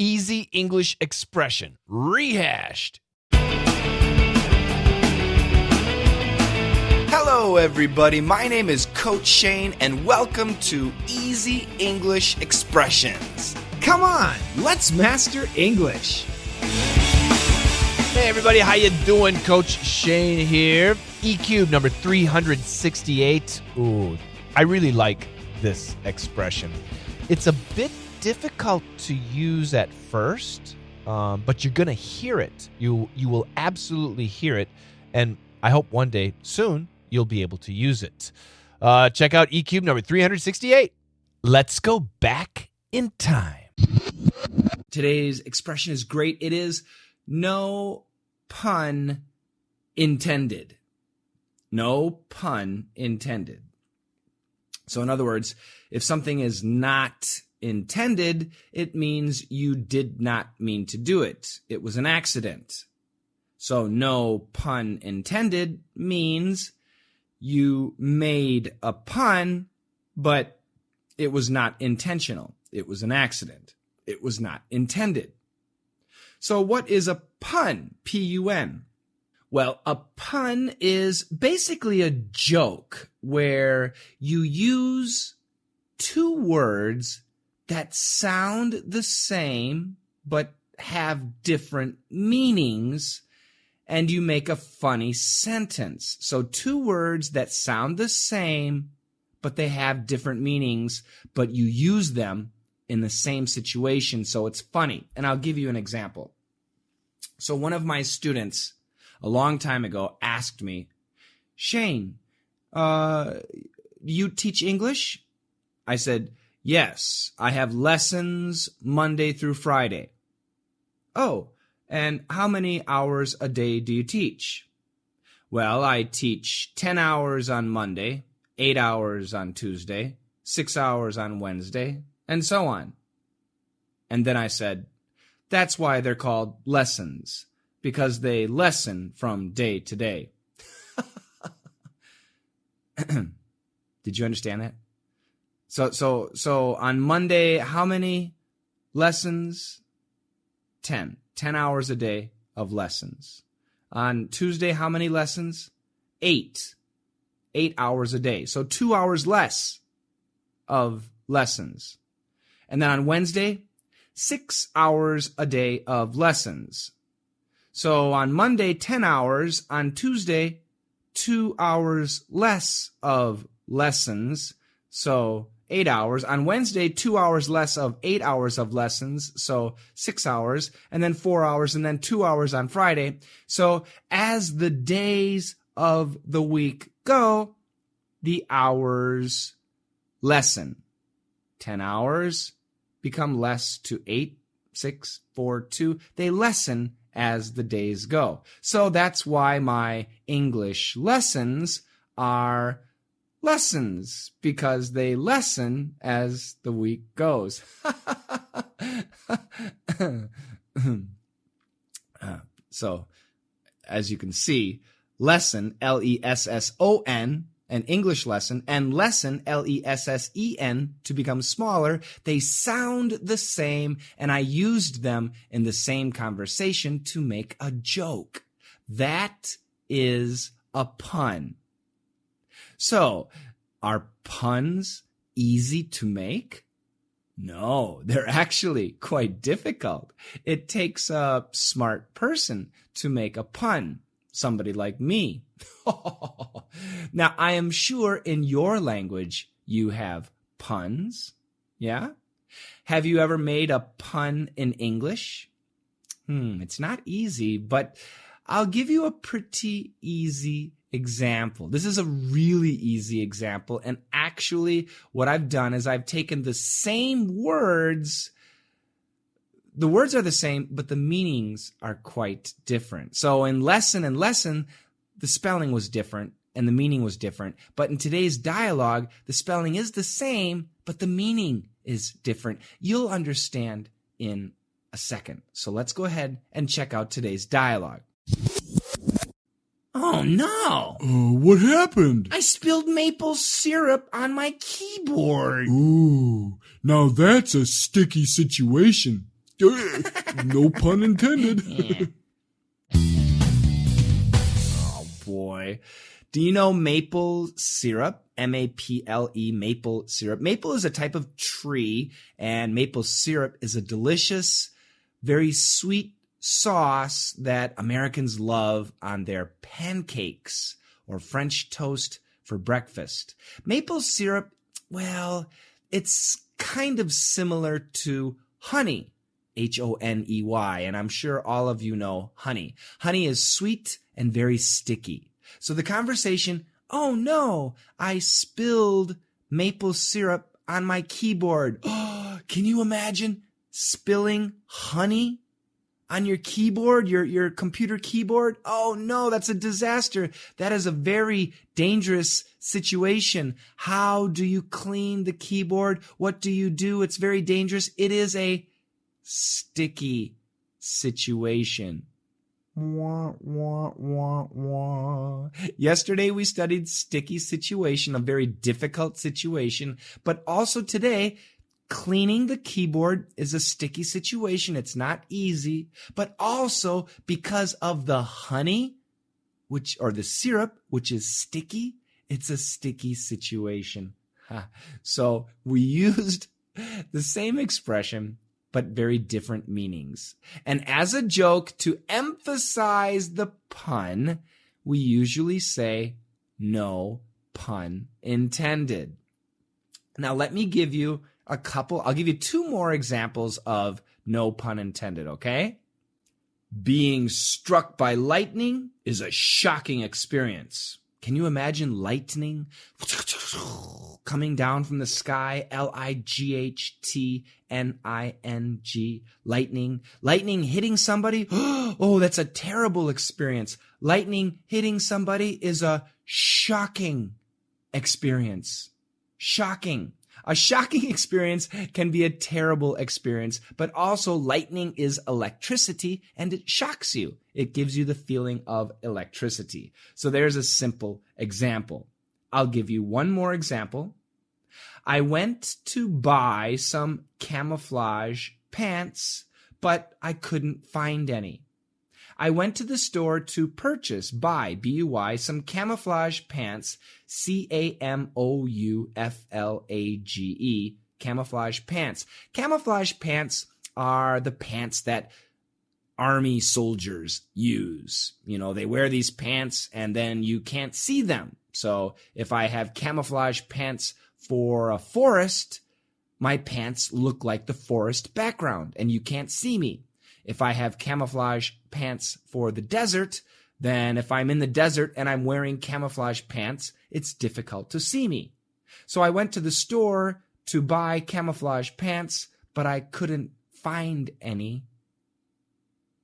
easy English expression, rehashed. Hello, everybody. My name is Coach Shane, and welcome to Easy English Expressions. Come on, let's master English. Hey, everybody. How you doing? Coach Shane here. E-Cube number 368. Ooh, I really like this expression. It's a bit difficult to use at first, but you're going to hear it. You will absolutely hear it, and I hope one day soon you'll be able to use it. Check out E-Cube number 368. Let's go back in time. Today's expression is great. It is no pun intended. No pun intended. So in other words, if something is not intended, it means you did not mean to do it. It was an accident. So no pun intended means you made a pun, but it was not intentional. It was an accident. It was not intended. So what is a pun? P-U-N. Well, a pun is basically a joke where you use two words that sound the same but have different meanings, and you make a funny sentence. So two words that sound the same but they have different meanings, but you use them in the same situation, so it's funny. And I'll give you an example. So one of my students a long time ago asked me, Shane, you teach English? I said, yes, I have lessons Monday through Friday. Oh, and how many hours a day do you teach? Well, I teach 10 hours on Monday, 8 hours on Tuesday, 6 hours on Wednesday, and so on. And then I said, that's why they're called lessons, because they lessen from day to day. Did you understand that? So on Monday, how many lessons? 10. 10 hours a day of lessons. On Tuesday, how many lessons? 8. 8 hours a day. So 2 hours less of lessons. And then on Wednesday, 6 hours a day of lessons. So on Monday, 10 hours. On Tuesday, 2 hours less of lessons. So 8 hours. On Wednesday, 2 hours less of 8 hours of lessons. So 6 hours. And then 4 hours. And then 2 hours on Friday. So as the days of the week go, the hours lessen. 10 hours become less to 8, 6, 4, 2. They lessen as the days go. So that's why my English lessons are lessons, because they lessen as the week goes. So, as you can see, lesson, L-E-S-S-O-N, an English lesson, and lesson, L-E-S-S-E-N, to become smaller, they sound the same, and I used them in the same conversation to make a joke. That is a pun. So, are puns easy to make? No, they're actually quite difficult. It takes a smart person to make a pun. Somebody like me. Now, I am sure in your language you have puns. Yeah? Have you ever made a pun in English? It's not easy, but I'll give you a pretty easy example. This is a really easy example, and actually what I've done is I've taken the same words. The words are the same, but the meanings are quite different. So in lesson and lesson, the spelling was different and the meaning was different. But in today's dialogue, the spelling is the same, but the meaning is different. You'll understand in a second. So let's go ahead and check out today's dialogue. Oh no! What happened? I spilled maple syrup on my keyboard. Ooh, now that's a sticky situation. No pun intended. Oh, boy. Do you know maple syrup? M-A-P-L-E, maple syrup. Maple is a type of tree, and maple syrup is a delicious, very sweet sauce that Americans love on their pancakes or French toast for breakfast. Maple syrup, well, it's kind of similar to honey, H-O-N-E-Y, and I'm sure all of you know honey. Honey is sweet and very sticky. So the conversation, oh no, I spilled maple syrup on my keyboard. Oh, can you imagine spilling honey on your keyboard, your computer keyboard? Oh no, that's a disaster. That is a very dangerous situation. How do you clean the keyboard? What do you do? It's very dangerous. It is a sticky situation. Wah, wah, wah, wah. Yesterday we studied sticky situation, a very difficult situation, but also today, cleaning the keyboard is a sticky situation. It's not easy, but also because of the honey, or the syrup, which is sticky, it's a sticky situation. So we used the same expression, but very different meanings. And as a joke, to emphasize the pun, we usually say, no pun intended. Now, let me give you I'll give you two more examples of no pun intended, okay? Being struck by lightning is a shocking experience. Can you imagine lightning coming down from the sky? L-I-G-H-T-N-I-N-G. Lightning. Lightning hitting somebody? Oh, that's a terrible experience. Lightning hitting somebody is a shocking experience. Shocking. A shocking experience can be a terrible experience, but also lightning is electricity and it shocks you. It gives you the feeling of electricity. So there's a simple example. I'll give you one more example. I went to buy some camouflage pants, but I couldn't find any. I went to the store to buy, B-U-Y, some camouflage pants, C-A-M-O-U-F-L-A-G-E, camouflage pants. Camouflage pants are the pants that army soldiers use. You know, they wear these pants and then you can't see them. So if I have camouflage pants for a forest, my pants look like the forest background and you can't see me. If I have camouflage pants for the desert, then if I'm in the desert and I'm wearing camouflage pants, it's difficult to see me. So I went to the store to buy camouflage pants, but I couldn't find any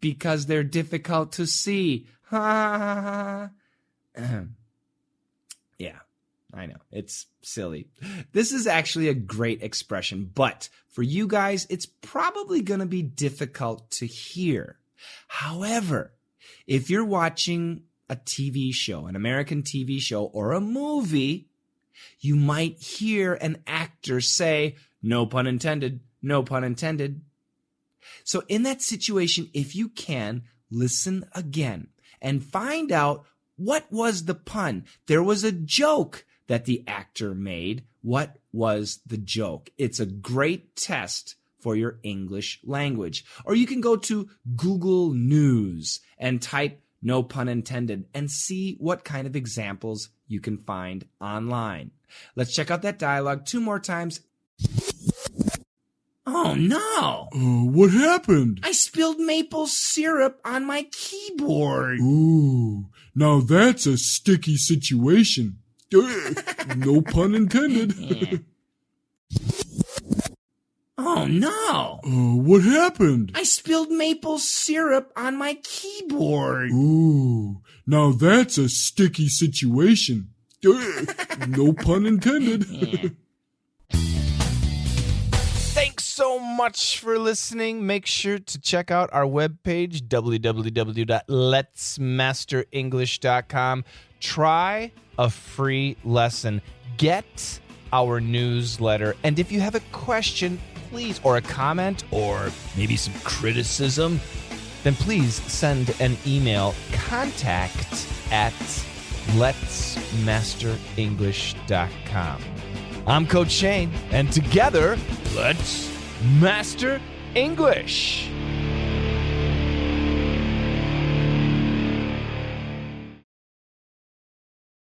because they're difficult to see. Yeah, I know. It's silly. This is actually a great expression, but for you guys, it's probably going to be difficult to hear. However, if you're watching a TV show, an American TV show or a movie, you might hear an actor say, no pun intended, no pun intended. So in that situation, if you can, listen again and find out what was the pun. There was a joke that the actor made. What was the joke? It's a great test for your English language. Or you can go to Google News and type no pun intended and see what kind of examples you can find online. Let's check out that dialogue two more times. Oh no! What happened? I spilled maple syrup on my keyboard. Ooh, now that's a sticky situation. No pun intended. Oh no! What happened? I spilled maple syrup on my keyboard. Ooh, now that's a sticky situation. No pun intended. Thanks so much for listening. Make sure to check out our webpage, www.letsmasterenglish.com. Try a free lesson. Get our newsletter. And if you have a question, please, or a comment, or maybe some criticism, then please send an email, contact@letsmasterenglish.com. I'm Coach Shane, and together, let's master English.